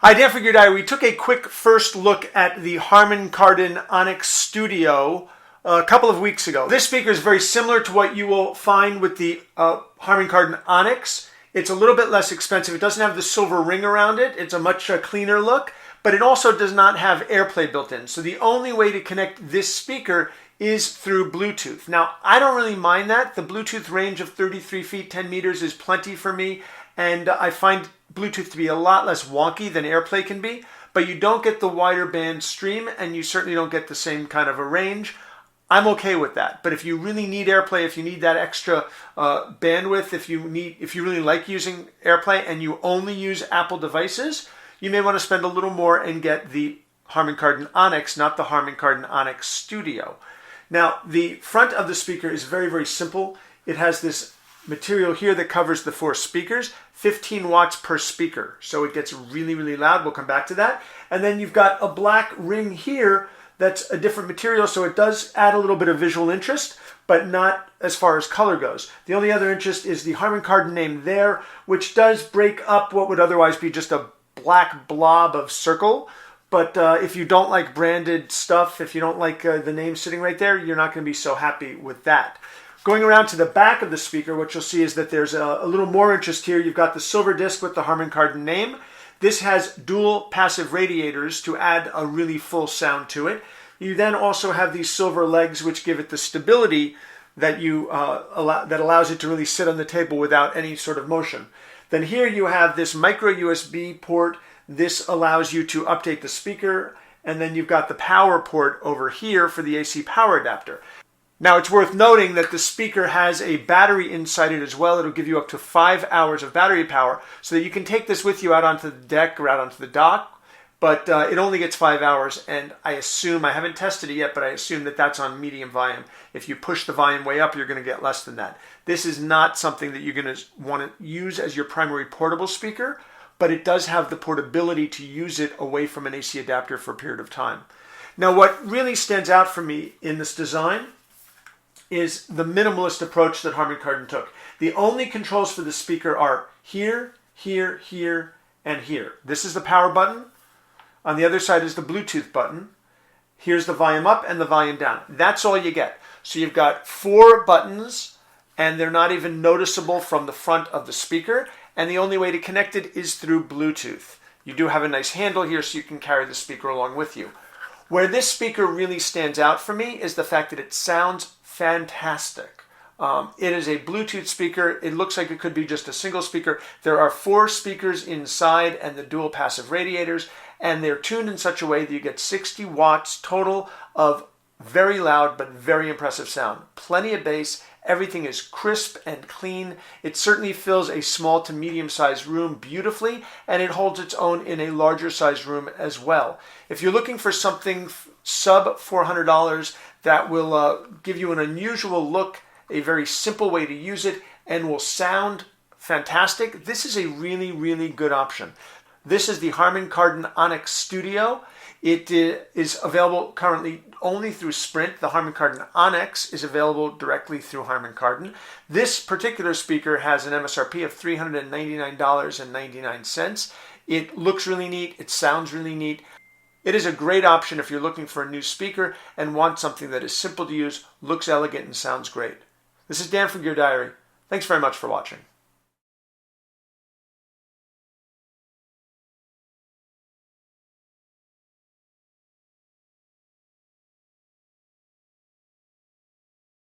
Hi, Dan from Vdeo. We took a quick first look at the Harman Kardon Onyx Studio a couple of weeks ago. This speaker is very similar to what you will find with the Harman Kardon Onyx. It's a little bit less expensive. It doesn't have the silver ring around it. It's a much cleaner look, but it also does not have AirPlay built in. So the only way to connect this speaker is through Bluetooth. Now, I don't really mind that. The Bluetooth range of 33 feet, 10 meters is plenty for me, and I find Bluetooth to be a lot less wonky than AirPlay can be, but you don't get the wider band stream, and you certainly don't get the same kind of a range. I'm okay with that, but if you really need AirPlay, if you need that extra bandwidth, if you really like using AirPlay and you only use Apple devices, you may want to spend a little more and get the Harman Kardon Onyx, not the Harman Kardon Onyx Studio. Now, the front of the speaker is very, very simple. It has this material here that covers the 4 speakers, 15 watts per speaker. So it gets really, really loud. We'll come back to that. And then you've got a black ring here that's a different material, so it does add a little bit of visual interest, but not as far as color goes. The only other interest is the Harman Kardon name there, which does break up what would otherwise be just a black blob of circle. But if you don't like branded stuff, if you don't like the name sitting right there, you're not going to be so happy with that. Going around to the back of the speaker, what you'll see is that there's a little more interest here. You've got the silver disc with the Harman Kardon name. This has dual passive radiators to add a really full sound to it. You then also have these silver legs which give it the stability that that allows it to really sit on the table without any sort of motion. Then here you have this micro USB port. This allows you to update the speaker, and then you've got the power port over here for the AC power adapter. Now, it's worth noting that the speaker has a battery inside it as well. It'll give you up to 5 hours of battery power so that you can take this with you out onto the deck or out onto the dock, but it only gets 5 hours, and I assume, I haven't tested it yet, but I assume that that's on medium volume. If you push the volume way up, you're going to get less than that. This is not something that you're going to want to use as your primary portable speaker, but it does have the portability to use it away from an AC adapter for a period of time. Now, what really stands out for me in this design is the minimalist approach that Harman Kardon took. The only controls for the speaker are here, here, here, and here. This is the power button. On the other side is the Bluetooth button. Here's the volume up and the volume down. That's all you get. So you've got 4 buttons, and they're not even noticeable from the front of the speaker, and the only way to connect it is through Bluetooth. You do have a nice handle here so you can carry the speaker along with you. Where this speaker really stands out for me is the fact that it sounds fantastic. It is a Bluetooth speaker. It looks like it could be just a single speaker. There are 4 speakers inside and the dual passive radiators, and they're tuned in such a way that you get 60 watts total of very loud but very impressive sound. Plenty of bass. Everything is crisp and clean. It certainly fills a small to medium-sized room beautifully, and it holds its own in a larger-sized room as well. If you're looking for something sub $400 that will give you an unusual look, a very simple way to use it, and will sound fantastic, this is a really, really good option. This is the Harman Kardon Onyx Studio. It is available currently only through Sprint. The Harman Kardon Onyx is available directly through Harman Kardon. This particular speaker has an MSRP of $399.99. It looks really neat. It sounds really neat. It is a great option if you're looking for a new speaker and want something that is simple to use, looks elegant, and sounds great. This is Dan from Gear Diary. Thanks very much for watching.